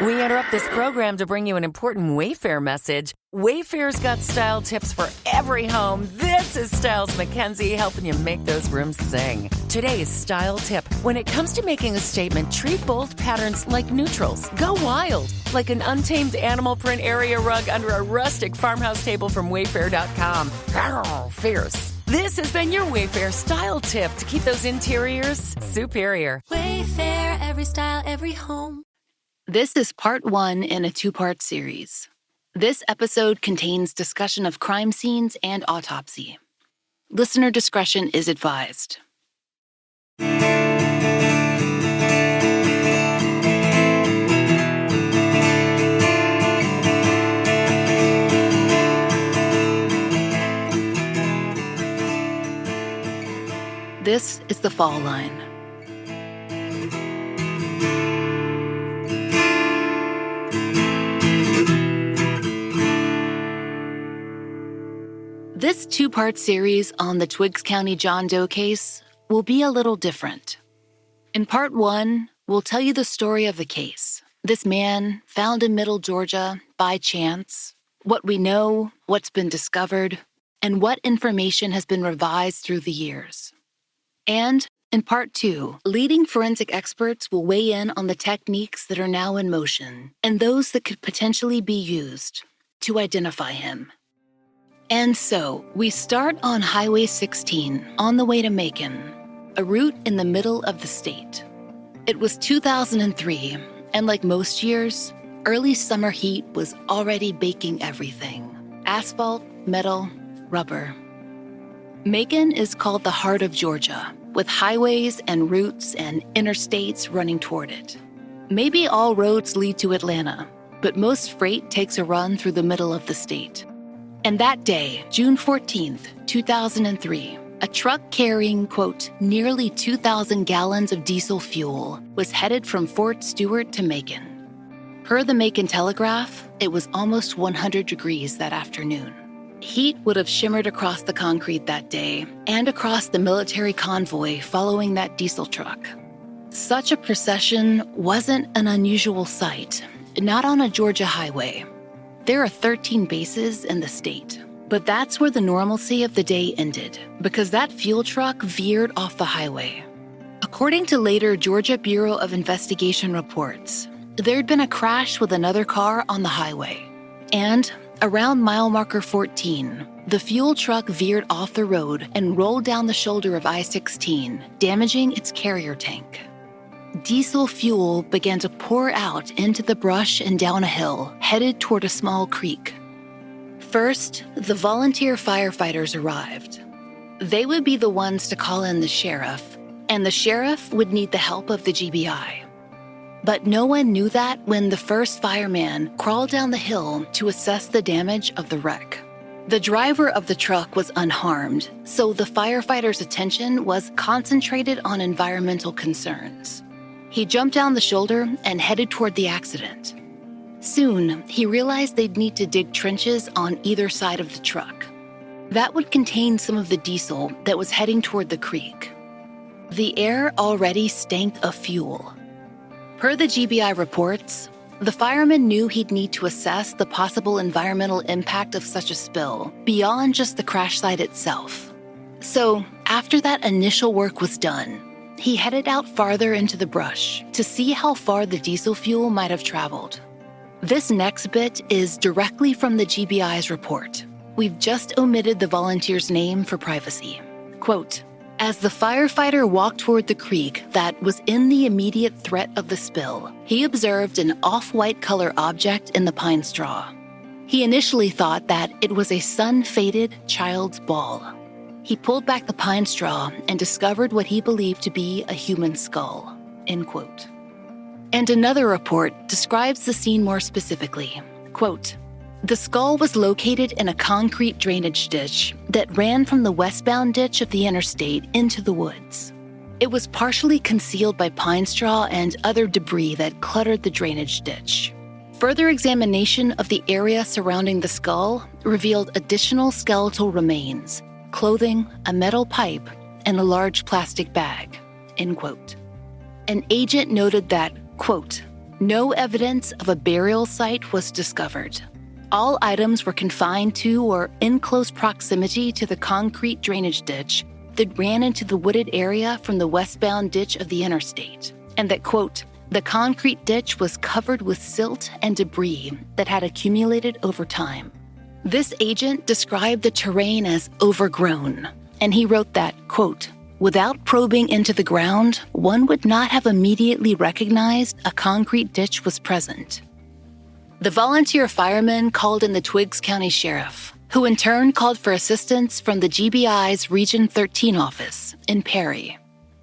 We interrupt this program to bring you an important Wayfair message. Wayfair's got style tips for every home. This is Styles McKenzie helping you make those rooms sing. Today's style tip. When it comes to making a statement, treat bold patterns like neutrals. Go wild, like an untamed animal print area rug under a rustic farmhouse table from Wayfair.com. Fierce. This has been your Wayfair style tip to keep those interiors superior. Wayfair, every style, every home. This is part 1 in a 2-part series. This episode contains discussion of crime scenes and autopsy. Listener discretion is advised. This is the fall line. This 2-part series on the Twiggs County John Doe case will be a little different. In part 1, we'll tell you the story of the case. This man found in Middle Georgia by chance, what we know, what's been discovered, and what information has been revised through the years. And in part 2, leading forensic experts will weigh in on the techniques that are now in motion and those that could potentially be used to identify him. And so, we start on Highway 16 on the way to Macon, a route in the middle of the state. It was 2003, and like most years, early summer heat was already baking everything. Asphalt, metal, rubber. Macon is called the heart of Georgia, with highways and routes and interstates running toward it. Maybe all roads lead to Atlanta, but most freight takes a run through the middle of the state. And that day, June 14th, 2003, a truck carrying, quote, nearly 2,000 gallons of diesel fuel was headed from Fort Stewart to Macon. Per the Macon Telegraph, it was almost 100 degrees that afternoon. Heat would have shimmered across the concrete that day and across the military convoy following that diesel truck. Such a procession wasn't an unusual sight, not on a Georgia highway. There are 13 bases in the state, but that's where the normalcy of the day ended, because that fuel truck veered off the highway. According to later Georgia Bureau of Investigation reports, there'd been a crash with another car on the highway. And around mile marker 14, the fuel truck veered off the road and rolled down the shoulder of I-16, damaging its carrier tank. Diesel fuel began to pour out into the brush and down a hill, headed toward a small creek. First, the volunteer firefighters arrived. They would be the ones to call in the sheriff, and the sheriff would need the help of the GBI. But no one knew that when the first fireman crawled down the hill to assess the damage of the wreck. The driver of the truck was unharmed, so the firefighters' attention was concentrated on environmental concerns. He jumped down the shoulder and headed toward the accident. Soon, he realized they'd need to dig trenches on either side of the truck. That would contain some of the diesel that was heading toward the creek. The air already stank of fuel. Per the GBI reports, the fireman knew he'd need to assess the possible environmental impact of such a spill beyond just the crash site itself. So, after that initial work was done, he headed out farther into the brush to see how far the diesel fuel might have traveled. This next bit is directly from the GBI's report. We've just omitted the volunteer's name for privacy. Quote, as the firefighter walked toward the creek that was in the immediate threat of the spill, he observed an off-white color object in the pine straw. He initially thought that it was a sun-faded child's ball. He pulled back the pine straw and discovered what he believed to be a human skull, end quote. And another report describes the scene more specifically. Quote, the skull was located in a concrete drainage ditch that ran from the westbound ditch of the interstate into the woods. It was partially concealed by pine straw and other debris that cluttered the drainage ditch. Further examination of the area surrounding the skull revealed additional skeletal remains, clothing, a metal pipe, and a large plastic bag, end quote. An agent noted that, quote, No evidence of a burial site was discovered. All items were confined to or in close proximity to the concrete drainage ditch that ran into the wooded area from the westbound ditch of the interstate, and that, quote, the concrete ditch was covered with silt and debris that had accumulated over time. This agent described the terrain as overgrown, and he wrote that, quote, without probing into the ground, one would not have immediately recognized a concrete ditch was present. The volunteer firemen called in the Twiggs County Sheriff, who in turn called for assistance from the GBI's Region 13 office in Perry.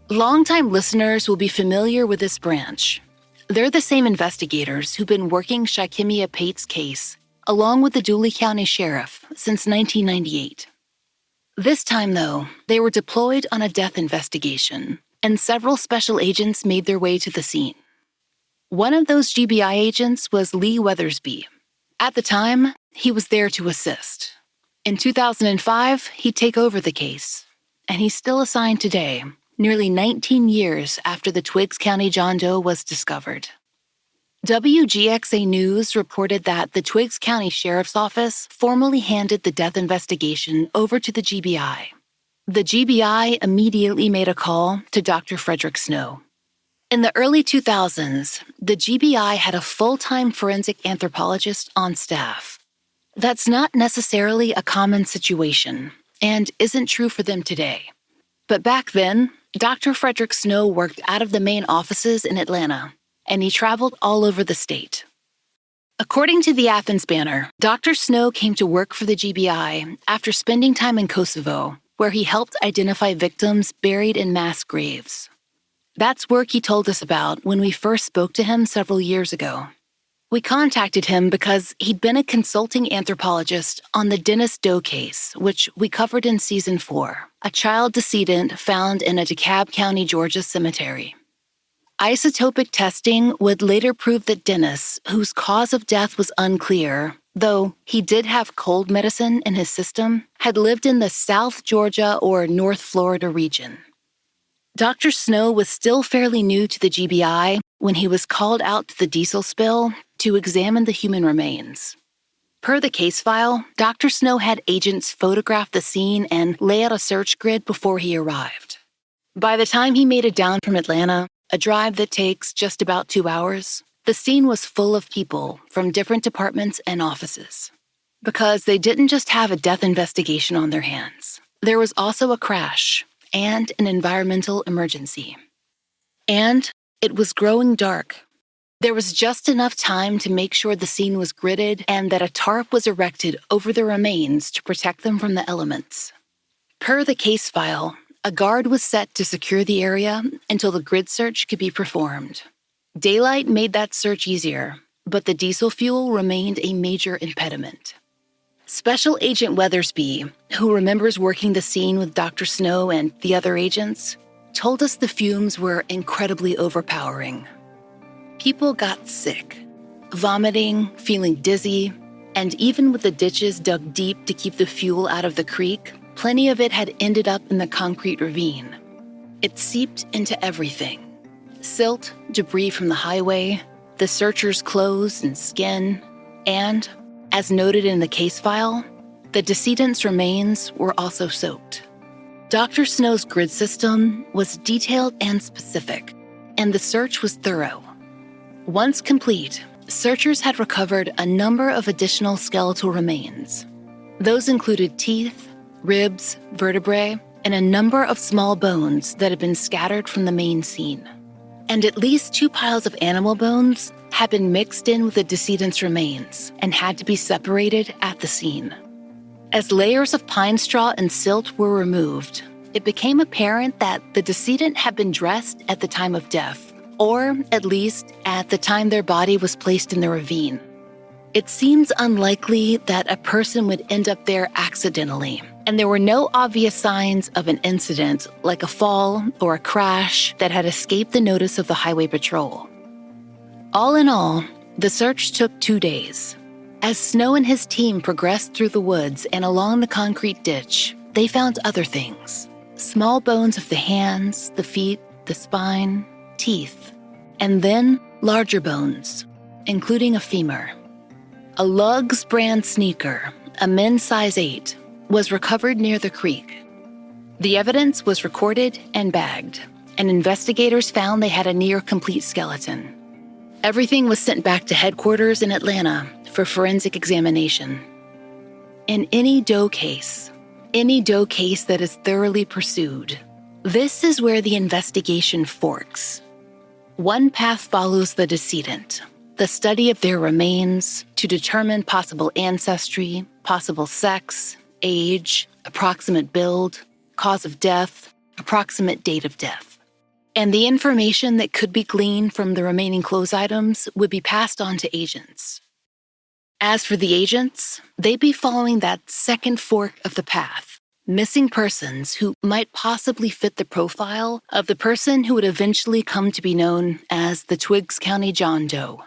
Longtime listeners will be familiar with this branch. They're the same investigators who've been working Shikimia Pate's case, along with the Dooley County Sheriff, since 1998. This time, though, they were deployed on a death investigation, and several special agents made their way to the scene. One of those GBI agents was Lee Weathersby. At the time, he was there to assist. In 2005, he'd take over the case, and he's still assigned today, nearly 19 years after the Twiggs County John Doe was discovered. WGXA News reported that the Twiggs County Sheriff's Office formally handed the death investigation over to the GBI. The GBI immediately made a call to Dr. Frederick Snow. In the early 2000s, the GBI had a full-time forensic anthropologist on staff. That's not necessarily a common situation, and isn't true for them today. But back then, Dr. Frederick Snow worked out of the main offices in Atlanta, and he traveled all over the state. According to the Athens Banner, Dr. Snow came to work for the GBI after spending time in Kosovo, where he helped identify victims buried in mass graves. That's work he told us about when we first spoke to him several years ago. We contacted him because he'd been a consulting anthropologist on the Dennis Doe case, which we covered in Season 4, a child decedent found in a DeKalb County, Georgia cemetery. Isotopic testing would later prove that Dennis, whose cause of death was unclear, though he did have cold medicine in his system, had lived in the South Georgia or North Florida region. Dr. Snow was still fairly new to the GBI when he was called out to the diesel spill to examine the human remains. Per the case file, Dr. Snow had agents photograph the scene and lay out a search grid before he arrived. By the time he made it down from Atlanta, a drive that takes just about 2 hours, the scene was full of people from different departments and offices. Because they didn't just have a death investigation on their hands. There was also a crash and an environmental emergency. And it was growing dark. There was just enough time to make sure the scene was gridded and that a tarp was erected over the remains to protect them from the elements. Per the case file, a guard was set to secure the area until the grid search could be performed. Daylight made that search easier, but the diesel fuel remained a major impediment. Special Agent Weathersby, who remembers working the scene with Dr. Snow and the other agents, told us the fumes were incredibly overpowering. People got sick, vomiting, feeling dizzy, and even with the ditches dug deep to keep the fuel out of the creek, plenty of it had ended up in the concrete ravine. It seeped into everything. Silt, debris from the highway, the searchers' clothes and skin, and, as noted in the case file, the decedent's remains were also soaked. Dr. Snow's grid system was detailed and specific, and the search was thorough. Once complete, searchers had recovered a number of additional skeletal remains. Those included teeth, ribs, vertebrae, and a number of small bones that had been scattered from the main scene. And at least 2 piles of animal bones had been mixed in with the decedent's remains and had to be separated at the scene. As layers of pine straw and silt were removed, it became apparent that the decedent had been dressed at the time of death, or at least at the time their body was placed in the ravine. It seems unlikely that a person would end up there accidentally, and there were no obvious signs of an incident like a fall or a crash that had escaped the notice of the highway patrol. All in all, the search took 2 days. As Snow and his team progressed through the woods and along the concrete ditch, they found other things. Small bones of the hands, the feet, the spine, teeth, and then larger bones, including a femur. A Lugz brand sneaker, a men's size 8, was recovered near the creek. The evidence was recorded and bagged, and investigators found they had a near-complete skeleton. Everything was sent back to headquarters in Atlanta for forensic examination. In any doe case that is thoroughly pursued, this is where the investigation forks. One path follows the decedent, the study of their remains to determine possible ancestry, possible sex, age, approximate build, cause of death, approximate date of death. And the information that could be gleaned from the remaining clothes items would be passed on to agents. As for the agents, they'd be following that second fork of the path, missing persons who might possibly fit the profile of the person who would eventually come to be known as the Twiggs County John Doe.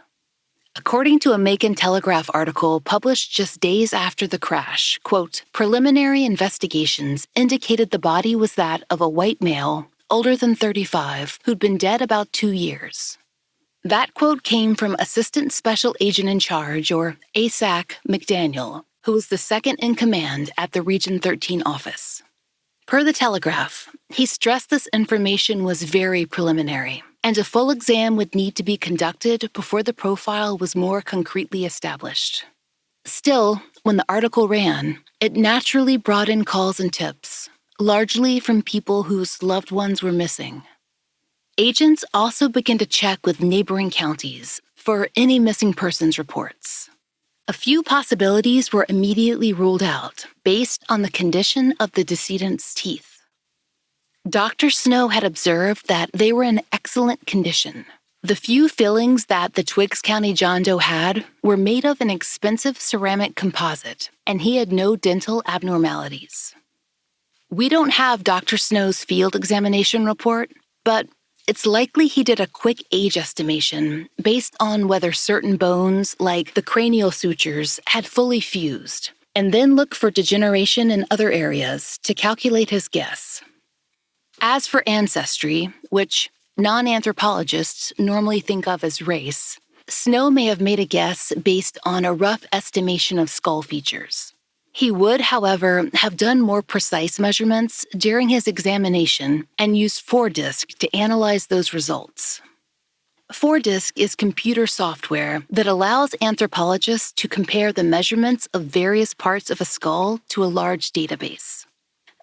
According to a Macon Telegraph article published just days after the crash, quote, preliminary investigations indicated the body was that of a white male, older than 35, who'd been dead about 2 years. That quote came from Assistant Special Agent in Charge, or ASAC, McDaniel, who was the second in command at the Region 13 office. Per the Telegraph, he stressed this information was very preliminary, and a full exam would need to be conducted before the profile was more concretely established. Still, when the article ran, it naturally brought in calls and tips, largely from people whose loved ones were missing. Agents also began to check with neighboring counties for any missing persons reports. A few possibilities were immediately ruled out based on the condition of the decedent's teeth. Dr. Snow had observed that they were in excellent condition. The few fillings that the Twiggs County John Doe had were made of an expensive ceramic composite, and he had no dental abnormalities. We don't have Dr. Snow's field examination report, but it's likely he did a quick age estimation based on whether certain bones, like the cranial sutures, had fully fused, and then looked for degeneration in other areas to calculate his guess. As for ancestry, which non-anthropologists normally think of as race, Snow may have made a guess based on a rough estimation of skull features. He would, however, have done more precise measurements during his examination and used 4DISC to analyze those results. 4DISC is computer software that allows anthropologists to compare the measurements of various parts of a skull to a large database.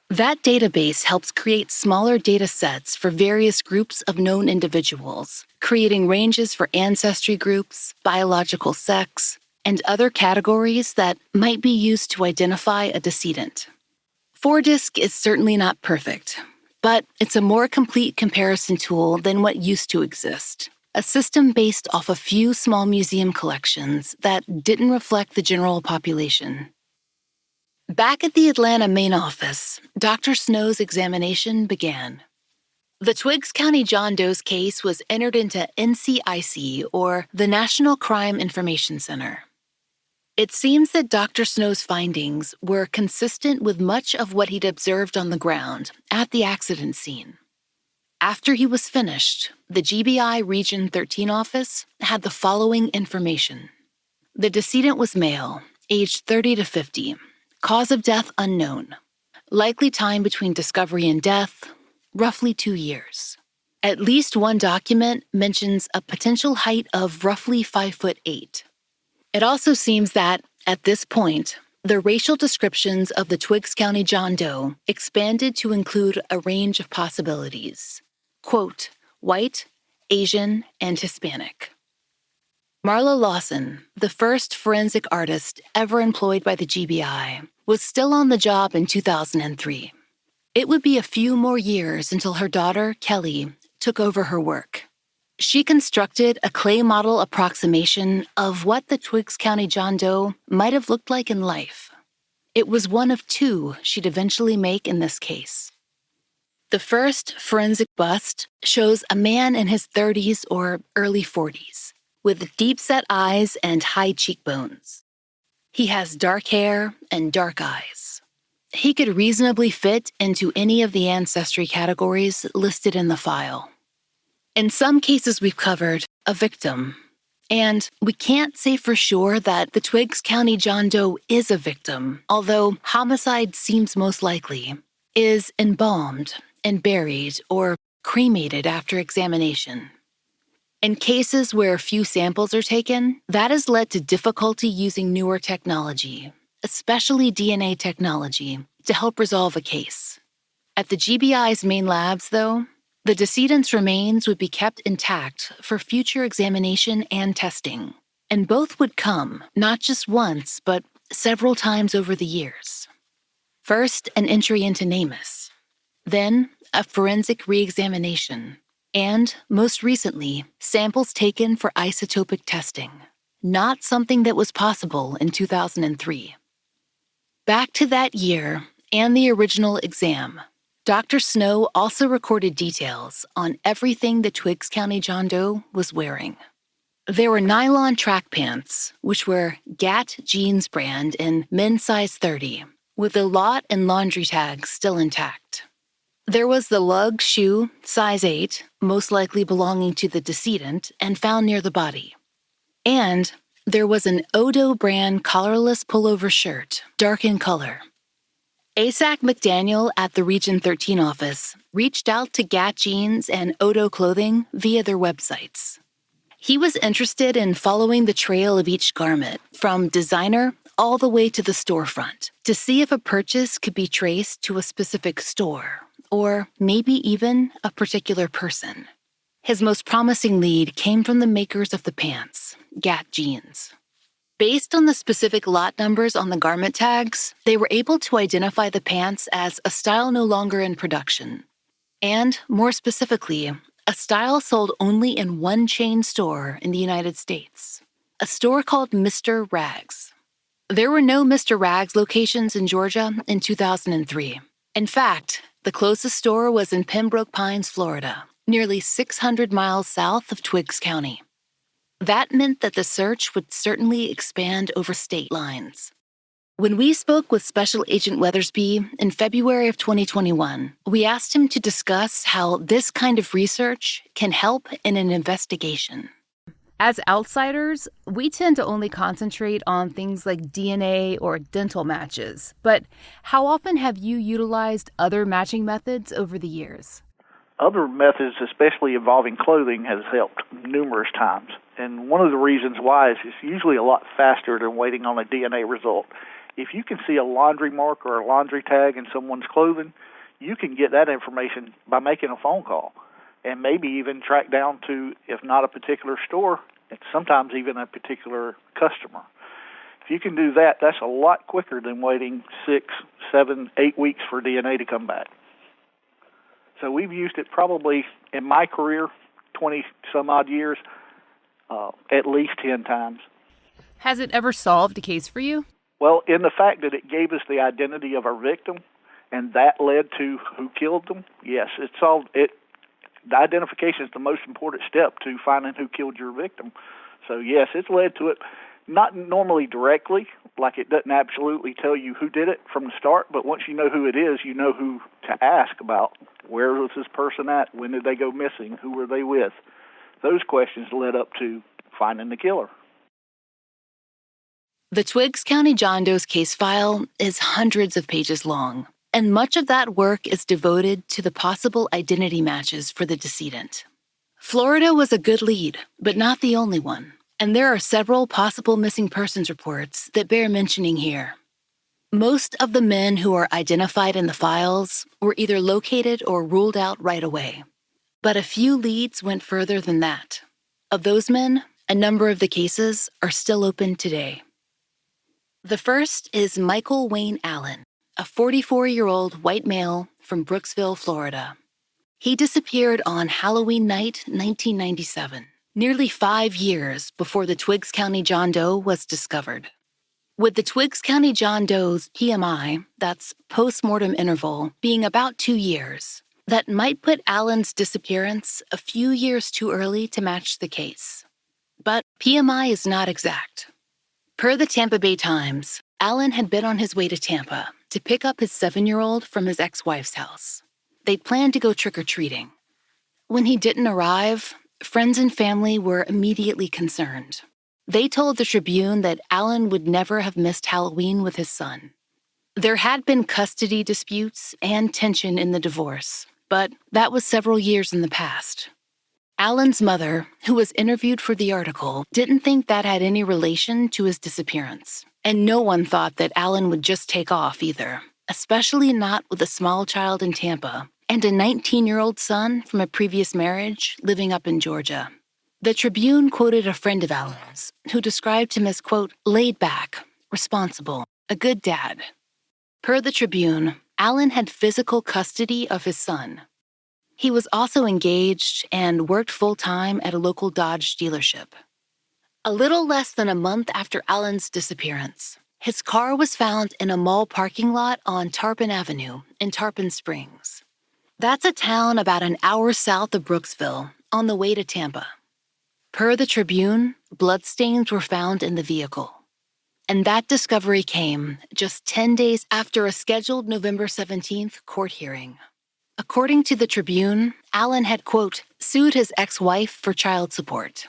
That database helps create smaller data sets for various groups of known individuals, creating ranges for ancestry groups, biological sex, and other categories that might be used to identify a decedent. 4DISC is certainly not perfect, but it's a more complete comparison tool than what used to exist, a system based off a few small museum collections that didn't reflect the general population. Back at the Atlanta main office, Dr. Snow's examination began. The Twiggs County John Doe's case was entered into NCIC, or the National Crime Information Center. It seems that Dr. Snow's findings were consistent with much of what he'd observed on the ground at the accident scene. After he was finished, the GBI Region 13 office had the following information. The decedent was male, aged 30 to 50. Cause of death unknown. Likely time between discovery and death, roughly 2 years. At least one document mentions a potential height of roughly 5'8". It also seems that, at this point, the racial descriptions of the Twiggs County John Doe expanded to include a range of possibilities. Quote, white, Asian, and Hispanic. Marla Lawson, the first forensic artist ever employed by the GBI, was still on the job in 2003. It would be a few more years until her daughter, Kelly, took over her work. She constructed a clay model approximation of what the Twiggs County John Doe might have looked like in life. It was one of 2 she'd eventually make in this case. The first forensic bust shows a man in his 30s or early 40s, with deep-set eyes and high cheekbones. He has dark hair and dark eyes. He could reasonably fit into any of the ancestry categories listed in the file. In some cases we've covered, a victim. And we can't say for sure that the Twiggs County John Doe is a victim, although homicide seems most likely, is embalmed and buried or cremated after examination. In cases where few samples are taken, that has led to difficulty using newer technology, especially DNA technology, to help resolve a case. At the GBI's main labs, though, the decedent's remains would be kept intact for future examination and testing, and both would come not just once, but several times over the years. First, an entry into NamUs, then a forensic re-examination, and, most recently, samples taken for isotopic testing, not something that was possible in 2003. Back to that year and the original exam, Dr. Snow also recorded details on everything the Twiggs County John Doe was wearing. There were nylon track pants, which were GAT Jeans brand in men's size 30, with the lot and laundry tags still intact. There was the lug shoe, size 8, most likely belonging to the decedent and found near the body. And there was an Odo brand collarless pullover shirt, dark in color. ASAC McDaniel at the Region 13 office reached out to GAT Jeans and Odo Clothing via their websites. He was interested in following the trail of each garment, from designer all the way to the storefront, to see if a purchase could be traced to a specific store, or maybe even a particular person. His most promising lead came from the makers of the pants, GAT Jeans. Based on the specific lot numbers on the garment tags, they were able to identify the pants as a style no longer in production. And, more specifically, a style sold only in one chain store in the United States, a store called Mr. Rags. There were no Mr. Rags locations in Georgia in 2003. In fact, the closest store was in Pembroke Pines, Florida, nearly 600 miles south of Twiggs County. That meant that the search would certainly expand over state lines. When we spoke with Special Agent Weathersby in February of 2021, we asked him to discuss how this kind of research can help in an investigation. As outsiders, we tend to only concentrate on things like DNA or dental matches. But how often have you utilized other matching methods over the years? Other methods, especially involving clothing, has helped numerous times. And one of the reasons why is it's usually a lot faster than waiting on a DNA result. If you can see a laundry mark or a laundry tag in someone's clothing, you can get that information by making a phone call and maybe even track down to, if not a particular store, it's sometimes even a particular customer. If you can do that, that's a lot quicker than waiting 6, 7, 8 weeks for DNA to come back. So we've used it probably, in my career, 20-some-odd years, at least 10 times. Has it ever solved a case for you? Well, in the fact that it gave us the identity of our victim, and that led to who killed them, yes, it solved it. The identification is the most important step to finding who killed your victim. So, yes, it's led to it. Not normally directly, like it doesn't absolutely tell you who did it from the start, but once you know who it is, you know who to ask about. Where was this person at? When did they go missing? Who were they with? Those questions led up to finding the killer. The Twiggs County John Doe's case file is hundreds of pages long, and much of that work is devoted to the possible identity matches for the decedent. Florida was a good lead, but not the only one, and there are several possible missing persons reports that bear mentioning here. Most of the men who are identified in the files were either located or ruled out right away, but a few leads went further than that. Of those men, a number of the cases are still open today. The first is Michael Wayne Allen, a 44-year-old white male from Brooksville, Florida. He disappeared on Halloween night, 1997, nearly 5 years before the Twiggs County John Doe was discovered. With the Twiggs County John Doe's PMI, that's postmortem interval, being about 2 years, that might put Allen's disappearance a few years too early to match the case. But PMI is not exact. Per the Tampa Bay Times, Allen had been on his way to Tampa to pick up his 7-year-old from his ex-wife's house. They'd planned to go trick-or-treating. When he didn't arrive, friends and family were immediately concerned. They told the Tribune that Allen would never have missed Halloween with his son. There had been custody disputes and tension in the divorce, but that was several years in the past. Allen's mother, who was interviewed for the article, didn't think that had any relation to his disappearance. And no one thought that Allen would just take off either, especially not with a small child in Tampa and a 19-year-old son from a previous marriage living up in Georgia. The Tribune quoted a friend of Allen's who described him as, quote, laid back, responsible, a good dad. Per the Tribune, Allen had physical custody of his son. He was also engaged and worked full-time at a local Dodge dealership. A little less than a month after Allen's disappearance, his car was found in a mall parking lot on Tarpon Avenue in Tarpon Springs. That's a town about an hour south of Brooksville, on the way to Tampa. Per the Tribune, bloodstains were found in the vehicle. And that discovery came just 10 days after a scheduled November 17th court hearing. According to the Tribune, Allen had, quote, sued his ex-wife for child support.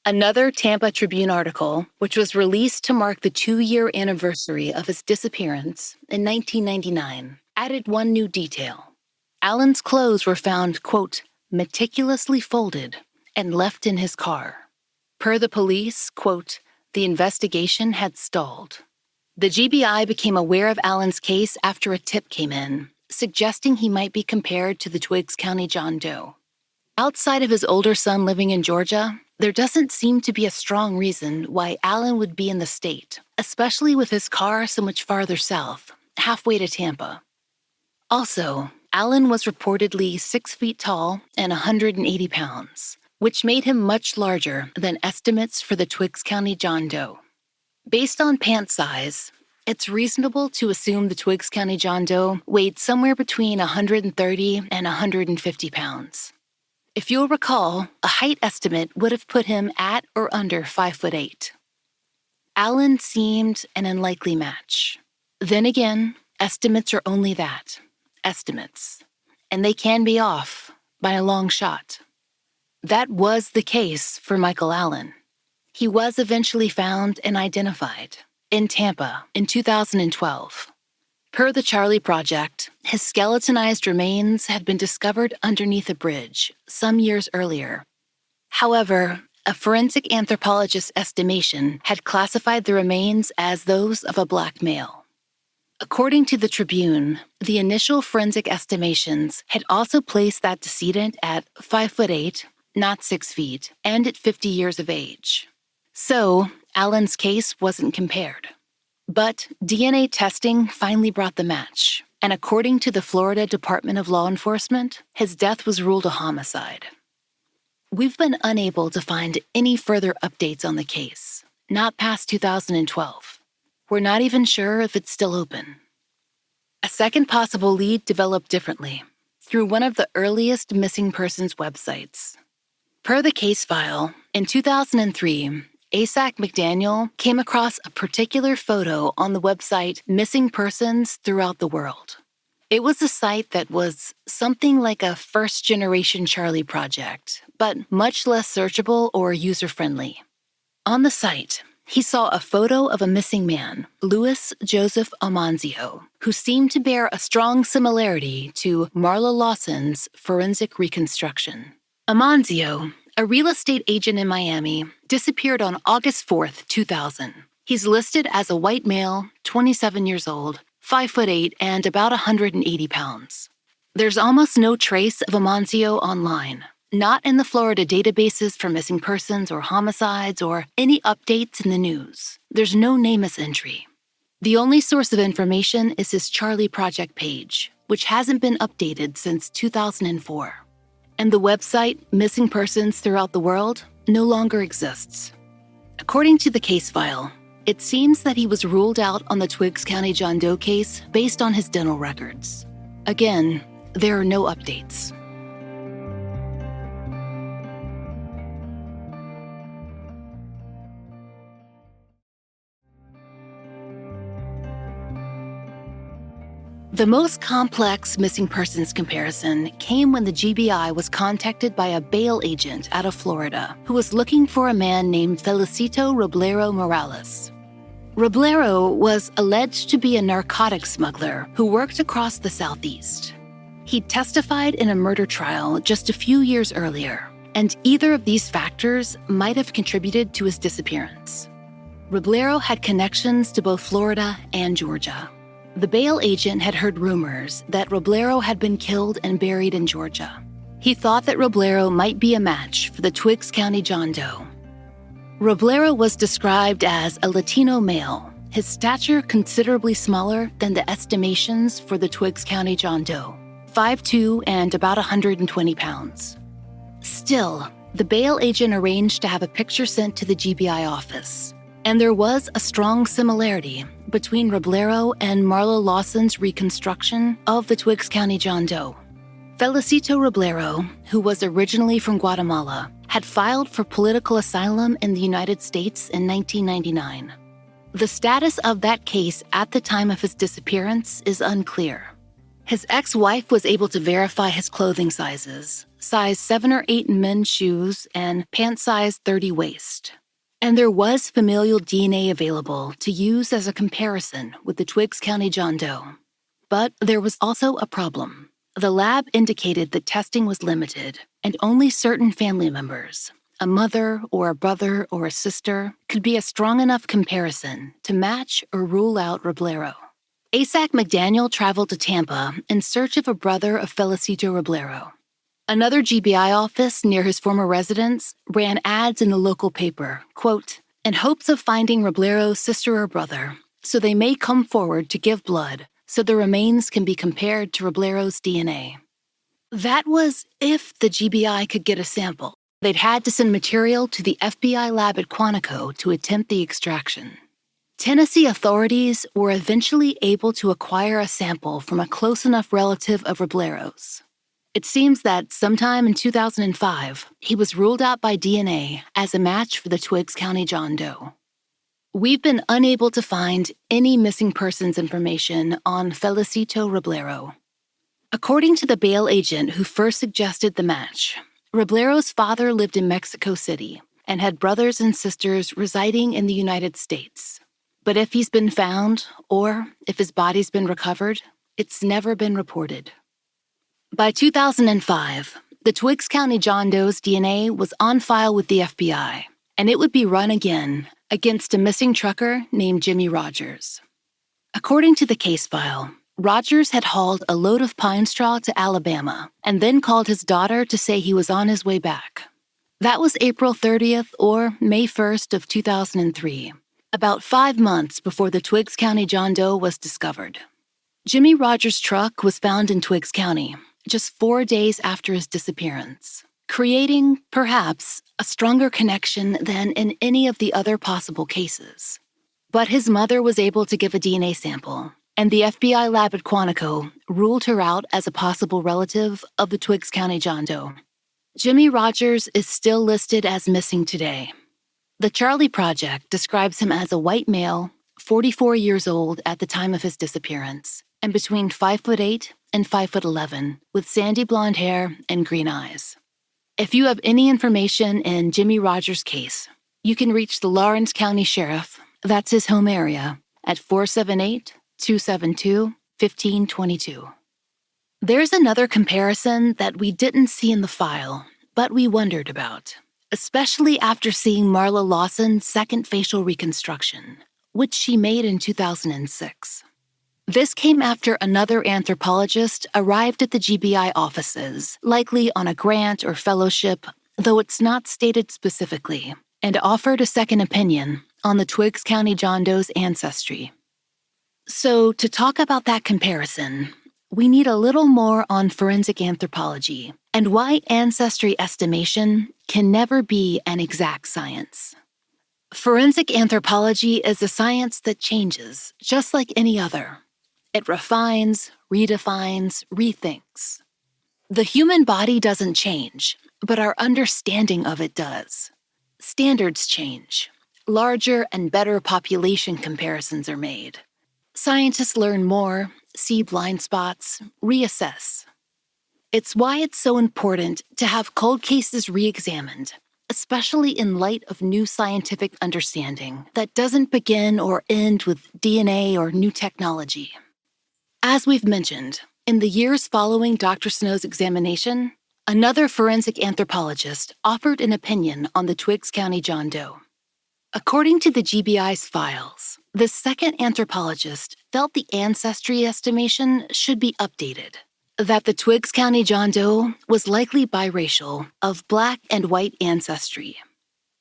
Another Tampa Tribune article, which was released to mark the 2-year anniversary of his disappearance in 1999, added one new detail. Allen's clothes were found, quote, meticulously folded and left in his car. Per the police, quote, the investigation had stalled. The GBI became aware of Allen's case after a tip came in, suggesting he might be compared to the Twiggs County John Doe. Outside of his older son living in Georgia, there doesn't seem to be a strong reason why Allen would be in the state, especially with his car so much farther south, halfway to Tampa. Also, Allen was reportedly 6 feet tall and 180 pounds, which made him much larger than estimates for the Twiggs County John Doe. Based on pant size, it's reasonable to assume the Twiggs County John Doe weighed somewhere between 130 and 150 pounds. If you'll recall, a height estimate would have put him at or under 5'8". Allen seemed an unlikely match. Then again, estimates are only that, estimates, and they can be off by a long shot. That was the case for Michael Allen. He was eventually found and identified in Tampa in 2012. Per the Charlie Project, his skeletonized remains had been discovered underneath a bridge some years earlier. However, a forensic anthropologist's estimation had classified the remains as those of a black male. According to the Tribune, the initial forensic estimations had also placed that decedent at 5'8", not 6 feet, and at 50 years of age. So, Allen's case wasn't compared. But DNA testing finally brought the match, and according to the Florida Department of Law Enforcement, his death was ruled a homicide. We've been unable to find any further updates on the case, not past 2012. We're not even sure if it's still open. A second possible lead developed differently, through one of the earliest missing persons websites. Per the case file, in 2003, Asac McDaniel came across a particular photo on the website Missing Persons Throughout the World. It was a site that was something like a first-generation Charlie project, but much less searchable or user-friendly. On the site, he saw a photo of a missing man, Louis Joseph Amanzio, who seemed to bear a strong similarity to Marla Lawson's forensic reconstruction. Amanzio, a real estate agent in Miami, disappeared on August 4th, 2000. He's listed as a white male, 27 years old, 5'8", and about 180 pounds. There's almost no trace of Amanzio online, not in the Florida databases for missing persons or homicides or any updates in the news. There's no NamUs entry. The only source of information is his Charlie Project page, which hasn't been updated since 2004. And the website Missing Persons Throughout the World no longer exists. According to the case file, it seems that he was ruled out on the Twiggs County John Doe case based on his dental records. Again, there are no updates. The most complex missing persons comparison came when the GBI was contacted by a bail agent out of Florida who was looking for a man named Felicito Roblero Morales. Roblero was alleged to be a narcotics smuggler who worked across the Southeast. He testified in a murder trial just a few years earlier, and either of these factors might have contributed to his disappearance. Roblero had connections to both Florida and Georgia. The bail agent had heard rumors that Roblero had been killed and buried in Georgia. He thought that Roblero might be a match for the Twiggs County John Doe. Roblero was described as a Latino male, his stature considerably smaller than the estimations for the Twiggs County John Doe, 5'2" and about 120 pounds. Still, the bail agent arranged to have a picture sent to the GBI office, and there was a strong similarity between Roblero and Marla Lawson's reconstruction of the Twiggs County John Doe. Felicito Roblero, who was originally from Guatemala, had filed for political asylum in the United States in 1999. The status of that case at the time of his disappearance is unclear. His ex-wife was able to verify his clothing sizes, size 7 or 8 in men's shoes and pant size 30 waist. And there was familial DNA available to use as a comparison with the Twiggs County John Doe. But there was also a problem. The lab indicated that testing was limited, and only certain family members, a mother or a brother or a sister, could be a strong enough comparison to match or rule out Roblero. ASAC McDaniel traveled to Tampa in search of a brother of Felicito Roblero. Another GBI office near his former residence ran ads in the local paper, quote, "in hopes of finding Roblero's sister or brother, so they may come forward to give blood so the remains can be compared to Roblero's DNA." That was if the GBI could get a sample. They'd had to send material to the FBI lab at Quantico to attempt the extraction. Tennessee authorities were eventually able to acquire a sample from a close enough relative of Roblero's. It seems that sometime in 2005, he was ruled out by DNA as a match for the Twiggs County John Doe. We've been unable to find any missing persons information on Felicito Roblero. According to the bail agent who first suggested the match, Roblero's father lived in Mexico City and had brothers and sisters residing in the United States. But if he's been found, or if his body's been recovered, it's never been reported. By 2005, the Twiggs County John Doe's DNA was on file with the FBI, and it would be run again against a missing trucker named Jimmy Rogers. According to the case file, Rogers had hauled a load of pine straw to Alabama and then called his daughter to say he was on his way back. That was April 30th or May 1st of 2003, about 5 months before the Twiggs County John Doe was discovered. Jimmy Rogers' truck was found in Twiggs County just 4 days after his disappearance, creating, perhaps, a stronger connection than in any of the other possible cases. But his mother was able to give a DNA sample, and the FBI lab at Quantico ruled her out as a possible relative of the Twiggs County John Doe. Jimmy Rogers is still listed as missing today. The Charlie Project describes him as a white male, 44 years old at the time of his disappearance, and between 5'8" and 5'11", with sandy blonde hair and green eyes. If you have any information in Jimmy Rogers' case, you can reach the Lawrence County Sheriff, that's his home area, at 478-272-1522. There's another comparison that we didn't see in the file, but we wondered about, especially after seeing Marla Lawson's second facial reconstruction, which she made in 2006. This came after another anthropologist arrived at the GBI offices, likely on a grant or fellowship, though it's not stated specifically, and offered a second opinion on the Twiggs County John Doe's ancestry. So, to talk about that comparison, we need a little more on forensic anthropology and why ancestry estimation can never be an exact science. Forensic anthropology is a science that changes, just like any other. It refines, redefines, rethinks. The human body doesn't change, but our understanding of it does. Standards change. Larger and better population comparisons are made. Scientists learn more, see blind spots, reassess. It's why it's so important to have cold cases re-examined, especially in light of new scientific understanding that doesn't begin or end with DNA or new technology. As we've mentioned, in the years following Dr. Snow's examination, another forensic anthropologist offered an opinion on the Twiggs County John Doe. According to the GBI's files, the second anthropologist felt the ancestry estimation should be updated, that the Twiggs County John Doe was likely biracial, of Black and white ancestry.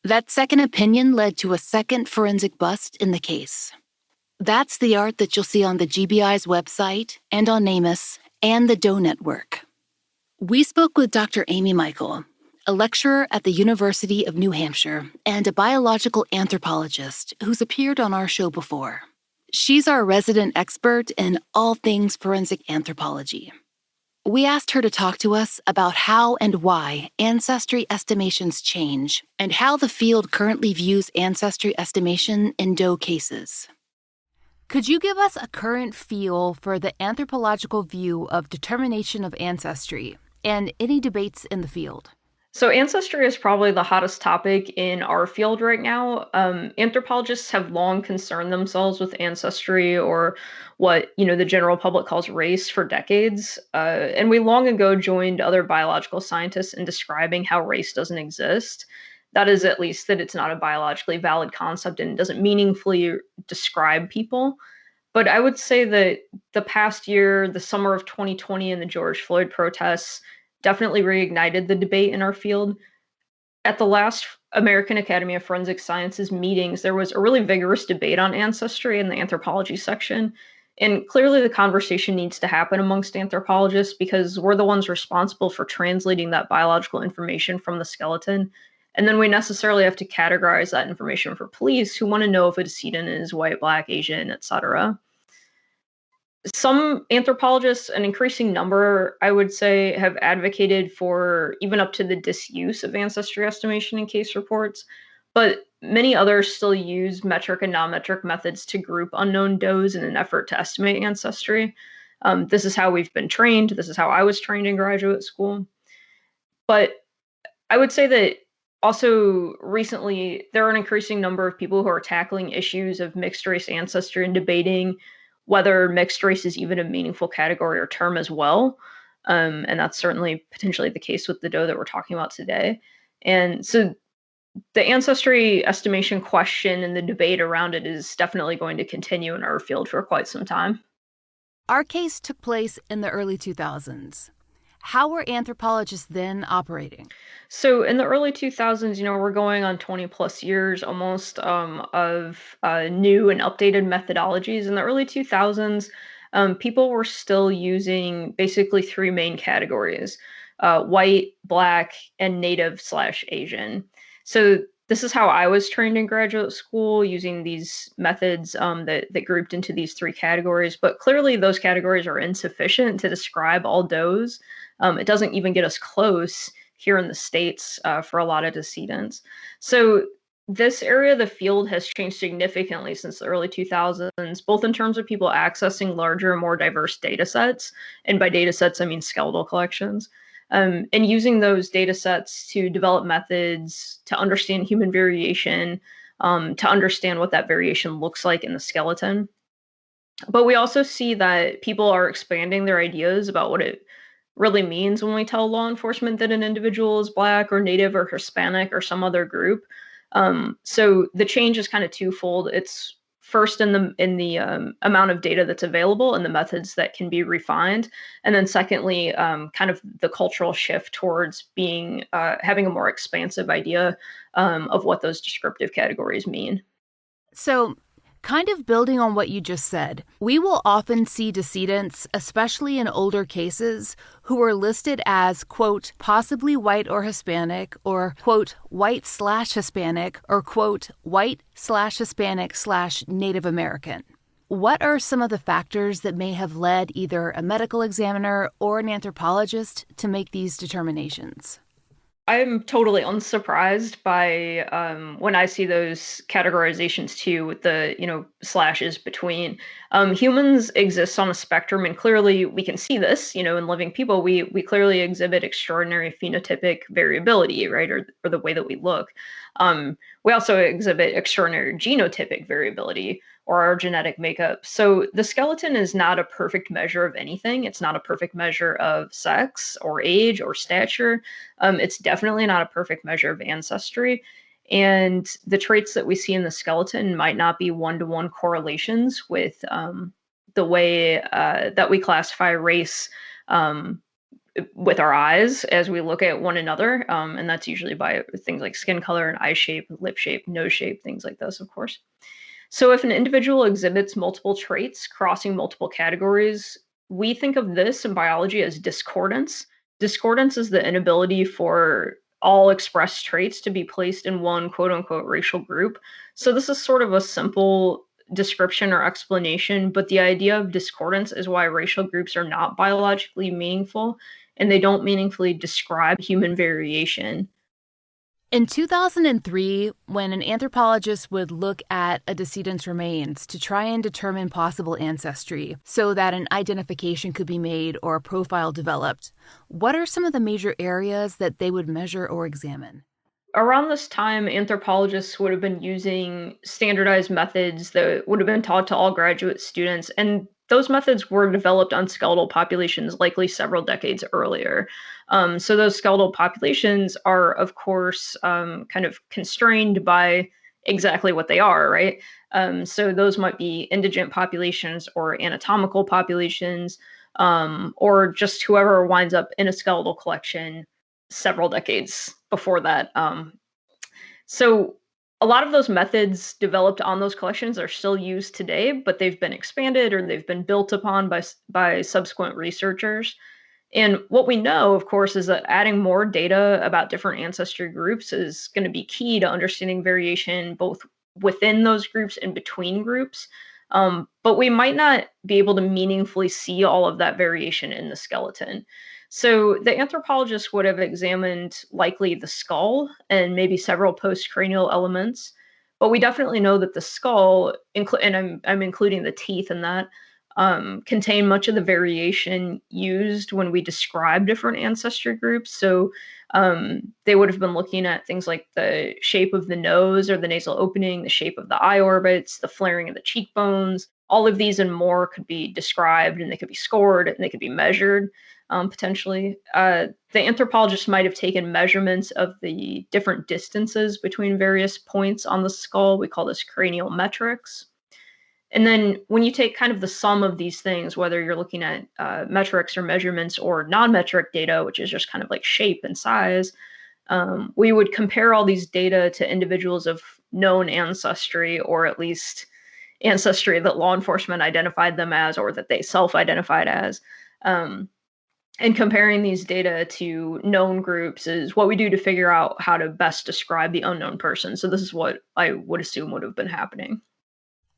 That second opinion led to a second forensic bust in the case. That's the art that you'll see on the GBI's website and on NamUs and the Doe Network. We spoke with Dr. Amy Michael, a lecturer at the University of New Hampshire and a biological anthropologist who's appeared on our show before. She's our resident expert in all things forensic anthropology. We asked her to talk to us about how and why ancestry estimations change and how the field currently views ancestry estimation in Doe cases. Could you give us a current feel for the anthropological view of determination of ancestry and any debates in the field? So ancestry is probably the hottest topic in our field right now. Anthropologists have long concerned themselves with ancestry, or what the general public calls race, for decades. And we long ago joined other biological scientists in describing how race doesn't exist. That is, at least, that it's not a biologically valid concept and doesn't meaningfully describe people. But I would say that the past year, the summer of 2020 and the George Floyd protests, definitely reignited the debate in our field. At the last American Academy of Forensic Sciences meetings, there was a really vigorous debate on ancestry in the anthropology section. And clearly the conversation needs to happen amongst anthropologists because we're the ones responsible for translating that biological information from the skeleton. And then we necessarily have to categorize that information for police who want to know if a decedent is white, Black, Asian, etc. Some anthropologists, an increasing number, I would say, have advocated for even up to the disuse of ancestry estimation in case reports, but many others still use metric and non-metric methods to group unknown does in an effort to estimate ancestry. This is how we've been trained. This is how I was trained in graduate school. But I would say that also recently, there are an increasing number of people who are tackling issues of mixed race ancestry and debating whether mixed race is even a meaningful category or term as well. And that's certainly potentially the case with the doe that we're talking about today. And so the ancestry estimation question and the debate around it is definitely going to continue in our field for quite some time. Our case took place in the early 2000s. How were anthropologists then operating? So in the early 2000s, we're going on 20 plus years almost of new and updated methodologies. In the early 2000s, people were still using basically three main categories: white, Black, and Native/Asian. So this is how I was trained in graduate school, using these methods that grouped into these three categories. But clearly those categories are insufficient to describe all does. It doesn't even get us close here in the States for a lot of decedents. So this area of the field has changed significantly since the early 2000s, both in terms of people accessing larger, more diverse data sets. And by data sets, I mean skeletal collections. And using those data sets to develop methods to understand human variation, to understand what that variation looks like in the skeleton. But we also see that people are expanding their ideas about what it really means when we tell law enforcement that an individual is Black or Native or Hispanic or some other group. So the change is kind of twofold. It's first in the amount of data that's available and the methods that can be refined, and then secondly, kind of the cultural shift towards being having a more expansive idea of what those descriptive categories mean. So, kind of building on what you just said, we will often see decedents, especially in older cases, who are listed as, quote, possibly white or Hispanic, or, quote, white/Hispanic, or, quote, white/Hispanic/Native American. What are some of the factors that may have led either a medical examiner or an anthropologist to make these determinations? I'm totally unsurprised by when I see those categorizations too, with the slashes between. Humans exist on a spectrum, and clearly we can see this. In living people, we clearly exhibit extraordinary phenotypic variability, right, or the way that we look. We also exhibit extraordinary genotypic variability, or our genetic makeup. So the skeleton is not a perfect measure of anything. It's not a perfect measure of sex or age or stature. It's definitely not a perfect measure of ancestry. And the traits that we see in the skeleton might not be one-to-one correlations with the way that we classify race with our eyes as we look at one another. And that's usually by things like skin color and eye shape, lip shape, nose shape, things like this, of course. So if an individual exhibits multiple traits crossing multiple categories, we think of this in biology as discordance. Discordance is the inability for all expressed traits to be placed in one quote unquote racial group. So this is sort of a simple description or explanation, but the idea of discordance is why racial groups are not biologically meaningful and they don't meaningfully describe human variation. In 2003, when an anthropologist would look at a decedent's remains to try and determine possible ancestry so that an identification could be made or a profile developed, what are some of the major areas that they would measure or examine? Around this time, anthropologists would have been using standardized methods that would have been taught to all graduate students, and those methods were developed on skeletal populations likely several decades earlier. So those skeletal populations are, of course, kind of constrained by exactly what they are, right? So those might be indigent populations or anatomical populations, or just whoever winds up in a skeletal collection several decades before that. So a lot of those methods developed on those collections are still used today, but they've been expanded or they've been built upon by subsequent researchers. And what we know, of course, is that adding more data about different ancestry groups is going to be key to understanding variation both within those groups and between groups. But we might not be able to meaningfully see all of that variation in the skeleton. So the anthropologist would have examined likely the skull and maybe several postcranial elements, but we definitely know that the skull, and I'm including the teeth in that, contain much of the variation used when we describe different ancestry groups. So they would have been looking at things like the shape of the nose or the nasal opening, the shape of the eye orbits, the flaring of the cheekbones. All of these and more could be described, and they could be scored, and they could be measured. Potentially. The anthropologist might have taken measurements of the different distances between various points on the skull. We call this cranial metrics. And then when you take kind of the sum of these things, whether you're looking at metrics or measurements or non-metric data, which is just kind of like shape and size, we would compare all these data to individuals of known ancestry, or at least ancestry that law enforcement identified them as or that they self-identified as. And comparing these data to known groups is what we do to figure out how to best describe the unknown person. So this is what I would assume would have been happening.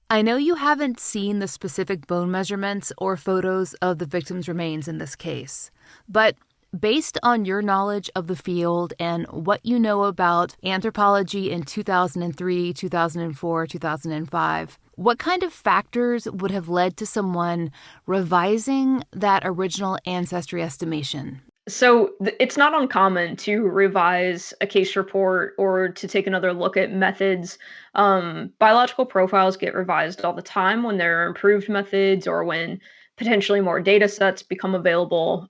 I know you haven't seen the specific bone measurements or photos of the victim's remains in this case, but based on your knowledge of the field and what you know about anthropology in 2003, 2004, 2005, what kind of factors would have led to someone revising that original ancestry estimation? So it's not uncommon to revise a case report or to take another look at methods. Biological profiles get revised all the time when there are improved methods or when potentially more data sets become available.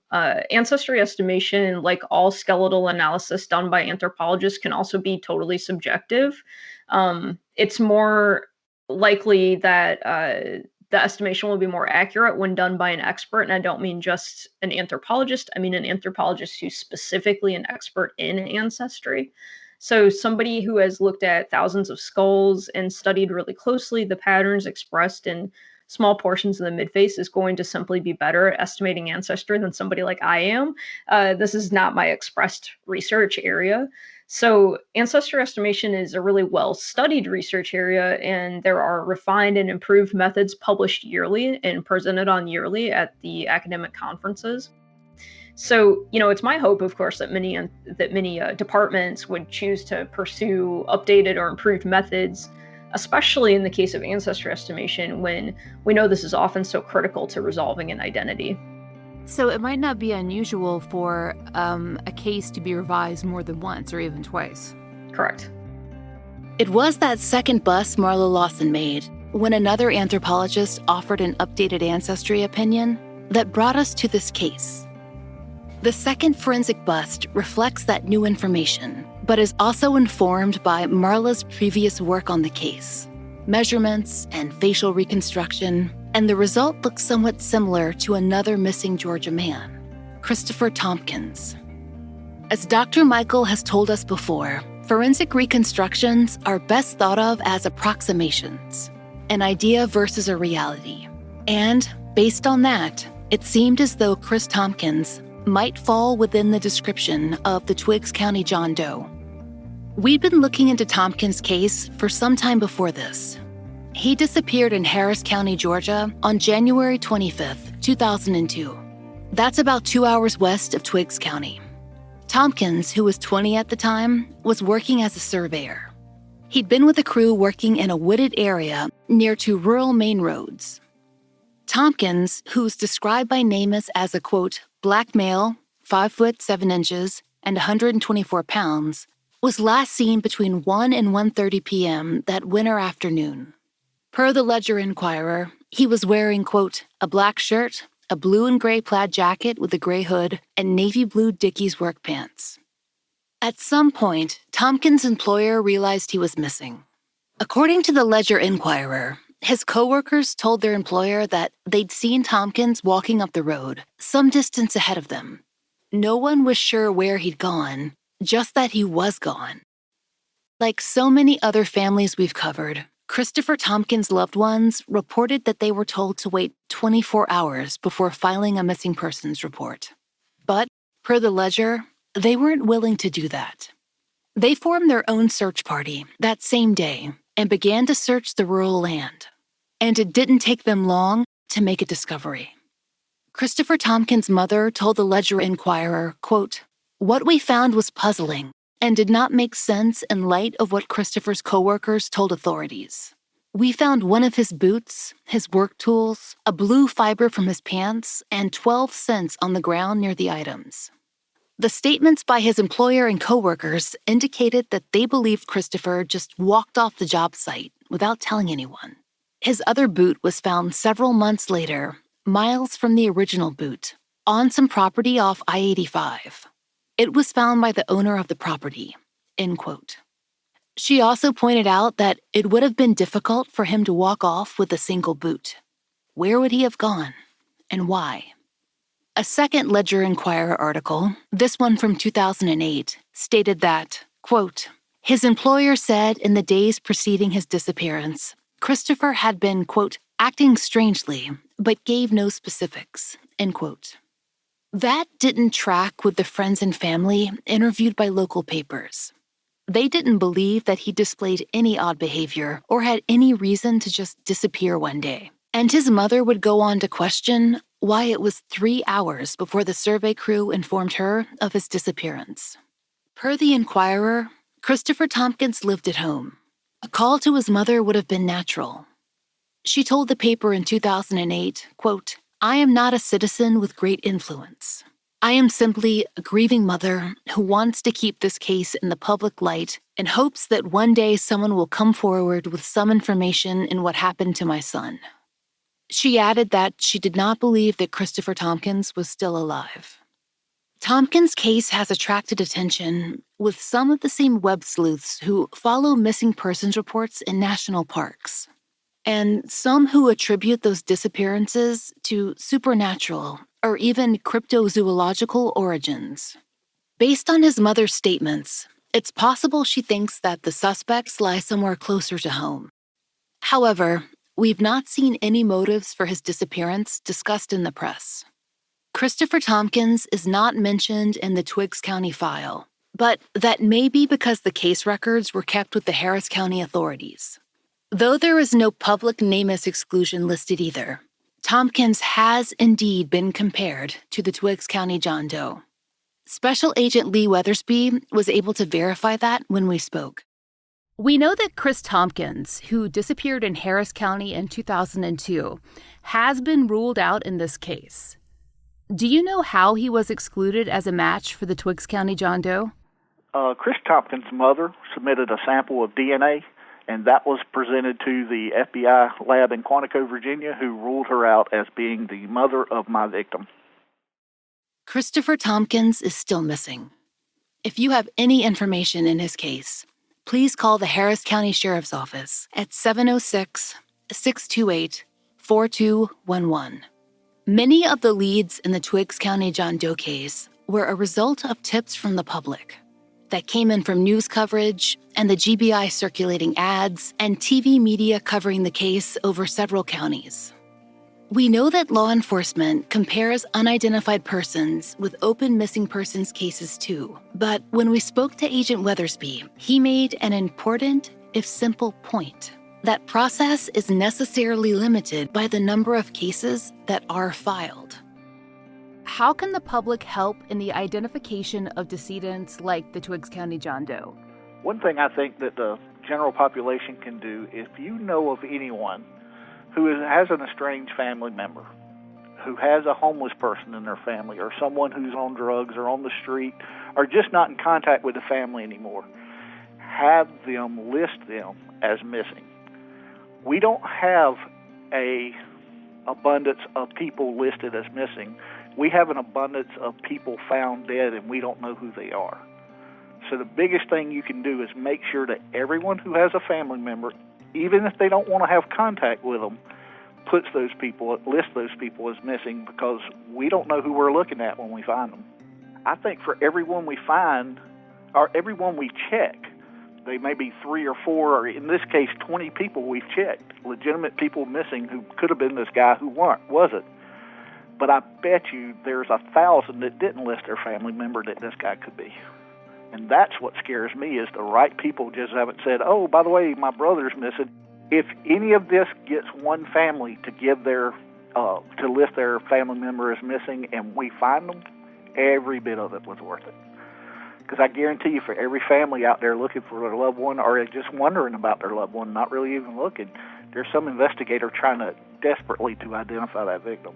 Ancestry estimation, like all skeletal analysis done by anthropologists, can also be totally subjective. It's more likely that the estimation will be more accurate when done by an expert. And I don't mean just an anthropologist. I mean an anthropologist who's specifically an expert in ancestry. So somebody who has looked at thousands of skulls and studied really closely the patterns expressed in small portions of the midface is going to simply be better at estimating ancestry than somebody like I am. This is not my expressed research area. So ancestry estimation is a really well-studied research area, and there are refined and improved methods published yearly and presented on yearly at the academic conferences. So, it's my hope, of course, that many departments would choose to pursue updated or improved methods, especially in the case of ancestry estimation, when we know this is often so critical to resolving an identity. So it might not be unusual for a case to be revised more than once or even twice. Correct. It was that second bust Marla Lawson made when another anthropologist offered an updated ancestry opinion that brought us to this case. The second forensic bust reflects that new information, but is also informed by Marla's previous work on the case, measurements and facial reconstruction, and the result looks somewhat similar to another missing Georgia man, Christopher Tompkins. As Dr. Michael has told us before, forensic reconstructions are best thought of as approximations, an idea versus a reality. And based on that, it seemed as though Chris Tompkins might fall within the description of the Twiggs County John Doe. We'd been looking into Tompkins' case for some time before this. He disappeared in Harris County, Georgia on January 25th, 2002. That's about 2 hours west of Twiggs County. Tompkins, who was 20 at the time, was working as a surveyor. He'd been with a crew working in a wooded area near two rural main roads. Tompkins, who's described by NamUs as a, quote, black male, 5 foot 7 inches, and 124 pounds, was last seen between 1 and 1:30 p.m. that winter afternoon. Per the Ledger Inquirer, he was wearing, quote, a black shirt, a blue and gray plaid jacket with a gray hood, and navy blue Dickies work pants. At some point, Tompkins' employer realized he was missing. According to the Ledger Inquirer, his coworkers told their employer that they'd seen Tompkins walking up the road, some distance ahead of them. No one was sure where he'd gone, just that he was gone. Like so many other families we've covered, Christopher Tompkins' loved ones reported that they were told to wait 24 hours before filing a missing persons report. But, per the Ledger, they weren't willing to do that. They formed their own search party that same day and began to search the rural land. And it didn't take them long to make a discovery. Christopher Tompkins' mother told the Ledger Inquirer, quote, what we found was puzzling and did not make sense in light of what Christopher's coworkers told authorities. We found one of his boots, his work tools, a blue fiber from his pants, and 12 cents on the ground near the items. The statements by his employer and coworkers indicated that they believed Christopher just walked off the job site without telling anyone. His other boot was found several months later, miles from the original boot, on some property off I-85. It was found by the owner of the property, end quote. She also pointed out that it would have been difficult for him to walk off with a single boot. Where would he have gone, and why? A second Ledger Inquirer article, this one from 2008, stated that, quote, his employer said in the days preceding his disappearance, Christopher had been, quote, acting strangely, but gave no specifics, end quote. That didn't track with the friends and family interviewed by local papers. They didn't believe that he displayed any odd behavior or had any reason to just disappear one day. And his mother would go on to question why it was 3 hours before the survey crew informed her of his disappearance. Per the Inquirer, Christopher Tompkins lived at home. A call to his mother would have been natural. She told the paper in 2008, quote, I am not a citizen with great influence. I am simply a grieving mother who wants to keep this case in the public light and hopes that one day someone will come forward with some information in what happened to my son. She added that she did not believe that Christopher Tompkins was still alive. Tompkins' case has attracted attention with some of the same web sleuths who follow missing persons reports in national parks, and some who attribute those disappearances to supernatural or even cryptozoological origins. Based on his mother's statements, it's possible she thinks that the suspects lie somewhere closer to home. However, we've not seen any motives for his disappearance discussed in the press. Christopher Tompkins is not mentioned in the Twiggs County file, but that may be because the case records were kept with the Harris County authorities. Though there is no public NamUs exclusion listed either, Tompkins has indeed been compared to the Twiggs County John Doe. Special Agent Lee Weathersby was able to verify that when we spoke. We know that Chris Tompkins, who disappeared in Harris County in 2002, has been ruled out in this case. Do you know how he was excluded as a match for the Twiggs County John Doe? Chris Tompkins' mother submitted a sample of DNA, and that was presented to the FBI lab in Quantico, Virginia, who ruled her out as being the mother of my victim. Christopher Tompkins is still missing. If you have any information in his case, please call the Harris County Sheriff's Office at 706-628-4211. Many of the leads in the Twiggs County John Doe case were a result of tips from the public that came in from news coverage and the GBI circulating ads and TV media covering the case over several counties. We know that law enforcement compares unidentified persons with open missing persons cases too, but when we spoke to Agent Weathersby, he made an important, if simple, point. That process is necessarily limited by the number of cases that are filed. How can the public help in the identification of decedents like the Twiggs County John Doe? One thing I think that the general population can do, if you know of anyone who has an estranged family member, who has a homeless person in their family, or someone who's on drugs or on the street, or just not in contact with the family anymore, have them list them as missing. We don't have an abundance of people listed as missing. We have an abundance of people found dead, and we don't know who they are. So the biggest thing you can do is make sure that everyone who has a family member, even if they don't want to have contact with them, lists those people as missing, because we don't know who we're looking at when we find them. I think for everyone we find, or everyone we check, they may be 3 or 4, or in this case 20 people we've checked, legitimate people missing who could have been this guy who wasn't. But I bet you there's 1,000 that didn't list their family member that this guy could be. And that's what scares me, is the right people just haven't said, oh, by the way, my brother's missing. If any of this gets one family to give to list their family member as missing, and we find them, every bit of it was worth it. Because I guarantee you, for every family out there looking for their loved one, or just wondering about their loved one, not really even looking, there's some investigator trying to desperately to identify that victim.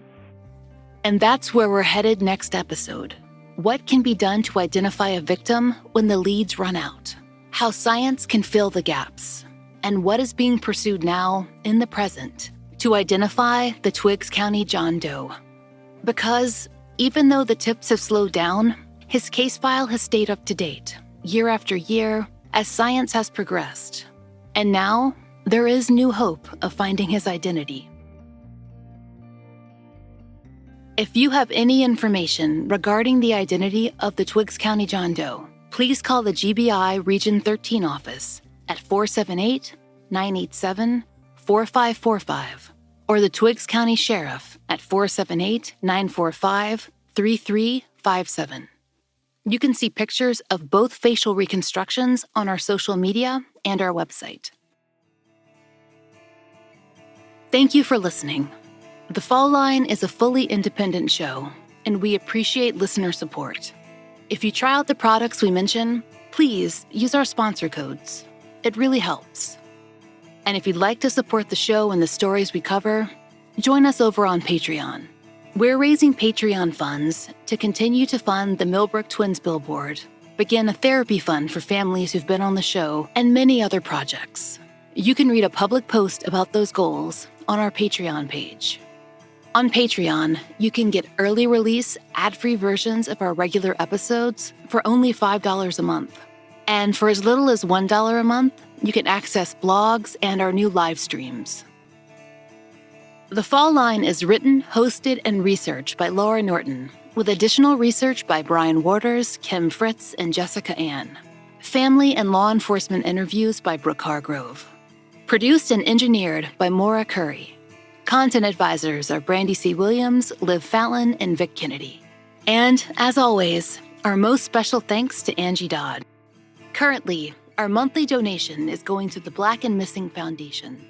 And that's where we're headed next episode. What can be done to identify a victim when the leads run out? How science can fill the gaps? And what is being pursued now, in the present, to identify the Twiggs County John Doe? Because even though the tips have slowed down, his case file has stayed up to date, year after year, as science has progressed. And now, there is new hope of finding his identity. If you have any information regarding the identity of the Twiggs County John Doe, please call the GBI Region 13 office at 478-987-4545 or the Twiggs County Sheriff at 478-945-3357. You can see pictures of both facial reconstructions on our social media and our website. Thank you for listening. The Fall Line is a fully independent show, and we appreciate listener support. If you try out the products we mention, please use our sponsor codes. It really helps. And if you'd like to support the show and the stories we cover, join us over on Patreon. We're raising Patreon funds to continue to fund the Millbrook Twins billboard, begin a therapy fund for families who've been on the show, and many other projects. You can read a public post about those goals on our Patreon page. On Patreon, you can get early release, ad-free versions of our regular episodes for only $5 a month. And for as little as $1 a month, you can access blogs and our new live streams. The Fall Line is written, hosted, and researched by Laura Norton, with additional research by Brian Waters, Kim Fritz, and Jessica Ann. Family and law enforcement interviews by Brooke Hargrove. Produced and engineered by Maura Curry. Content advisors are Brandy C. Williams, Liv Fallon, and Vic Kennedy. And, as always, our most special thanks to Angie Dodd. Currently, our monthly donation is going to the Black and Missing Foundation.